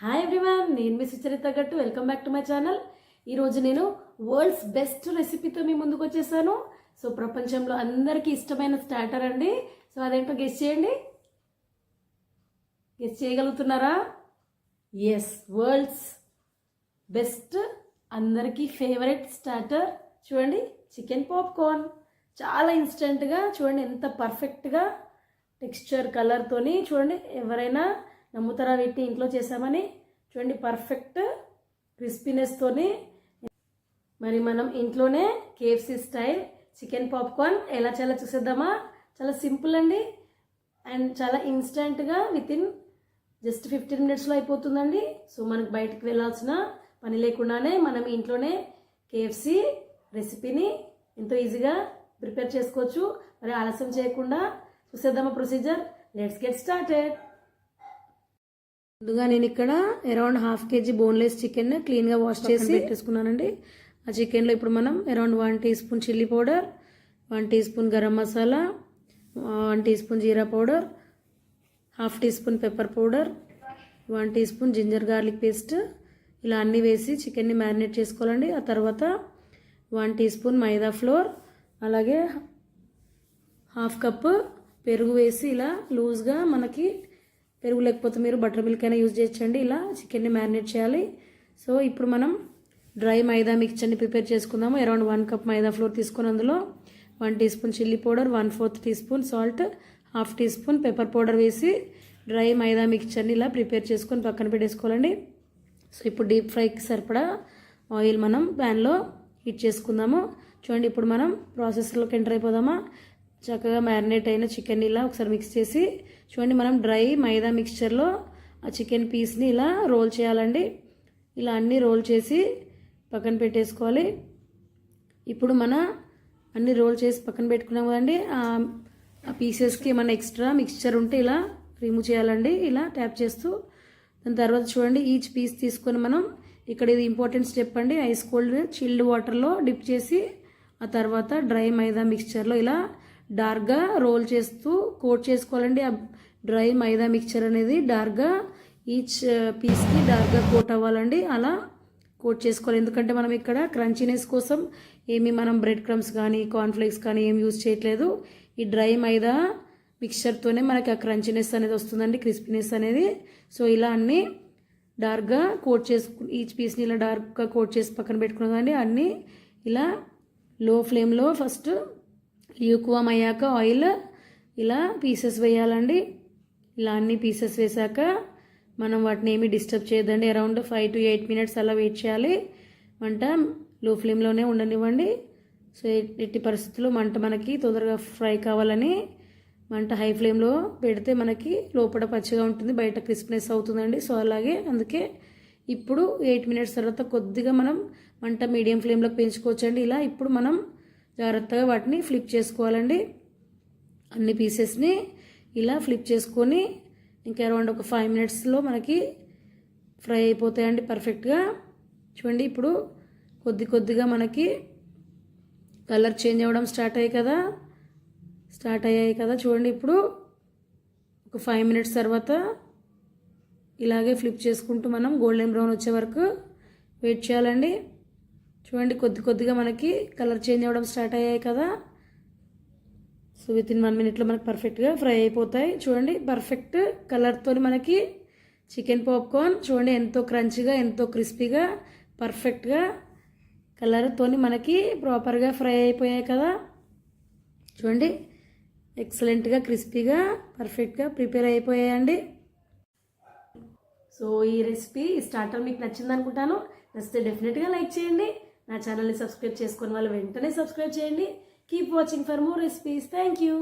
Hi everyone, నేను మీ సుచరిత గట్టు. Welcome back to my channel. ఈరోజు నేను వరల్డ్స్ బెస్ట్ రెసిపీతో మీ ముందుకు వచ్చేసాను. సో ప్రపంచంలో అందరికీ ఇష్టమైన స్టార్టర్ అండి. సో అదేంటో గెస్ చేయండి. గెస్ చేయగలుగుతున్నారా? ఎస్, వరల్డ్స్ బెస్ట్, అందరికీ ఫేవరెట్ స్టార్టర్ చూడండి, చికెన్ పాప్కార్న్. చాలా ఇన్స్టెంట్గా చూడండి, ఎంత పర్ఫెక్ట్గా టెక్స్చర్ కలర్తోని చూడండి. ఎవరైనా నమ్ముతారా వీటిని ఇంట్లో చేసామని? చూడండి, పర్ఫెక్ట్ క్రిస్పీనెస్తోని. మరి మనం ఇంట్లోనే KFC స్టైల్ చికెన్ పాప్కార్న్ ఎలా చేయాలో చూసేద్దామా? చాలా సింపుల్ అండి, అండ్ చాలా ఇన్స్టెంట్గా వితిన్ జస్ట్ 15 మినిట్స్లో అయిపోతుందండి. సో మనకు బయటకు వెళ్ళాల్సిన పని లేకుండానే మనం ఇంట్లోనే KFC రెసిపీని ఎంతో ఈజీగా ప్రిపేర్ చేసుకోవచ్చు. మరి ఆలస్యం చేయకుండా చూసేద్దామా ప్రొసీజర్? Let's get started. ముందుగా నేను ఇక్కడ అరౌండ్ ½ kg బోన్లెస్ చికెన్ క్లీన్గా వాష్ చేసి పెట్టేసుకున్నానండి. ఆ చికెన్లో ఇప్పుడు మనం around 1 teaspoon chilli powder, 1 teaspoon garam masala, 1 teaspoon jeera powder, ½ teaspoon pepper powder, 1 teaspoon ginger garlic paste, ఇలా అన్నీ వేసి చికెన్ని మ్యారినేట్ చేసుకోవాలండి. ఆ తర్వాత 1 టీ స్పూన్ మైదా ఫ్లోర్, అలాగే ½ కప్పు పెరుగు వేసి ఇలా లూజ్గా, మనకి పెరుగు లేకపోతే మీరు బటర్ మిల్క్ అయినా యూజ్ చేయొచ్చండి. ఇలా చికెన్ని మ్యారినేట్ చేయాలి. సో ఇప్పుడు మనం డ్రై మైదా మిక్చర్ని ప్రిపేర్ చేసుకుందాము. అరౌండ్ 1 కప్ మైదా ఫ్లోర్ తీసుకుని అందులో 1 teaspoon chilli powder, 1/4 teaspoon salt, ½ teaspoon pepper powder వేసి డ్రై మైదా మిక్చర్ని ఇలా ప్రిపేర్ చేసుకొని పక్కన పెట్టేసుకోవాలండి. సో ఇప్పుడు డీప్ ఫ్రైకి సరిపడా ఆయిల్ మనం ప్యాన్లో హీట్ చేసుకుందాము. చూడండి, ఇప్పుడు మనం ప్రాసెస్లోకి ఎంటర్ అయిపోదామా? చక్కగా మ్యారినేట్ అయిన చికెన్ ఇలా ఒకసారి మిక్స్ చేసి చూడండి, మనం డ్రై మైదా మిక్స్చర్లో ఆ చికెన్ పీస్ని ఇలా రోల్ చేయాలండి. ఇలా అన్నీ రోల్ చేసి పక్కన పెట్టేసుకోవాలి. ఇప్పుడు మన అన్నీ రోల్ చేసి పక్కన పెట్టుకున్నాం కదండి. ఆ పీసెస్కి ఏమైనా ఎక్స్ట్రా మిక్స్చర్ ఉంటే ఇలా రిమూవ్ చేయాలండి, ఇలా ట్యాప్ చేస్తూ. దాని తర్వాత చూడండి, ఈచ్ పీస్ తీసుకొని మనం ఇక్కడ ఇది ఇంపార్టెంట్ స్టెప్ అండి, ఐస్ కోల్డ్ చిల్డ్ వాటర్లో డిప్ చేసి ఆ తర్వాత డ్రై మైదా మిక్స్చర్లో ఇలా డార్క్గా రోల్ చేస్తూ కోట్ చేసుకోవాలండి. ఆ డ్రై మైదా మిక్చర్ అనేది డార్క్గా ఈచ్ పీస్కి డార్క్గా కోట్ అవ్వాలండి. అలా కోట్ చేసుకోవాలి, ఎందుకంటే మనం ఇక్కడ క్రంచీనెస్ కోసం ఏమి మనం బ్రెడ్ క్రమ్స్ కానీ కార్న్ఫ్లేక్స్ కానీ ఏమి యూజ్ చేయట్లేదు. ఈ డ్రై మైదా మిక్చర్తోనే మనకి ఆ క్రంచీనెస్ అనేది వస్తుందండి, క్రిస్పీనెస్ అనేది. సో ఇలా అన్నీ డార్క్గా కోట్ చేసుకు, ఈచ్ పీస్ని ఇలా డార్క్గా కోట్ చేసి పక్కన పెట్టుకున్నామండి. అన్నీ ఇలా లో ఫ్లేమ్లో ఫస్ట్ ల్యూక్వామ్ అయ్యాక ఆయిల్ ఇలా పీసెస్ వేయాలండి. ఇలా అన్ని పీసెస్ వేసాక మనం వాటిని ఏమి డిస్టర్బ్ చేయొద్దండి. అరౌండ్ 5 to 8 మినిట్స్ అలా వెయిట్ చేయాలి. మంట లో ఫ్లేమ్లోనే ఉండనివ్వండి. సో ఎట్టి పరిస్థితుల్లో మంట మనకి తొందరగా ఫ్రై కావాలని మంట హై ఫ్లేమ్లో పెడితే మనకి లోపల పచ్చిగా ఉంటుంది, బయట క్రిస్పీనెస్ అవుతుందండి. సో అలాగే అందుకే ఇప్పుడు 8 మినిట్స్ తర్వాత కొద్దిగా మనం మంట మీడియం ఫ్లేమ్లోకి పెంచుకోవచ్చండి. ఇలా ఇప్పుడు మనం జాగ్రత్తగా వాటిని ఫ్లిప్ చేసుకోవాలండి. అన్ని పీసెస్ని ఇలా ఫ్లిప్ చేసుకొని ఇంకా అరౌండ్ ఒక 5 మినిట్స్లో మనకి ఫ్రై అయిపోతాయండి పర్ఫెక్ట్గా. చూడండి, ఇప్పుడు కొద్దిగా మనకి కలర్ చేంజ్ అవ్వడం స్టార్ట్ అయ్యాయి కదా. చూడండి, ఇప్పుడు ఒక 5 మినిట్స్ తర్వాత ఇలాగే ఫ్లిప్ చేసుకుంటూ మనం గోల్డెన్ బ్రౌన్ వచ్చే వరకు వెయిట్ చేయాలండి. చూడండి, కొద్దిగా మనకి కలర్ చేంజ్ అవ్వడం స్టార్ట్ అయ్యాయి కదా. సో వితిన్ 1 మినిట్లో మనకి పర్ఫెక్ట్గా ఫ్రై అయిపోతాయి. చూడండి, పర్ఫెక్ట్ కలర్తో మనకి చికెన్ పాప్కార్న్ చూడండి ఎంతో క్రంచిగా, ఎంతో క్రిస్పీగా, పర్ఫెక్ట్గా కలర్తో మనకి ప్రాపర్గా ఫ్రై అయిపోయాయి కదా. చూడండి, ఎక్సలెంట్గా క్రిస్పీగా పర్ఫెక్ట్గా ప్రిపేర్ అయిపోయాయండి. సో ఈ రెసిపీ, ఈ స్టార్టర్ మీకు నచ్చింది అనుకుంటాను. నచ్చితే డెఫినెట్గా లైక్ చేయండి. నా ఛానల్ని సబ్స్క్రైబ్ చేసుకుని వాళ్ళు వెంటనే సబ్స్క్రైబ్ చేయండి. Keep watching for more recipes. Thank you.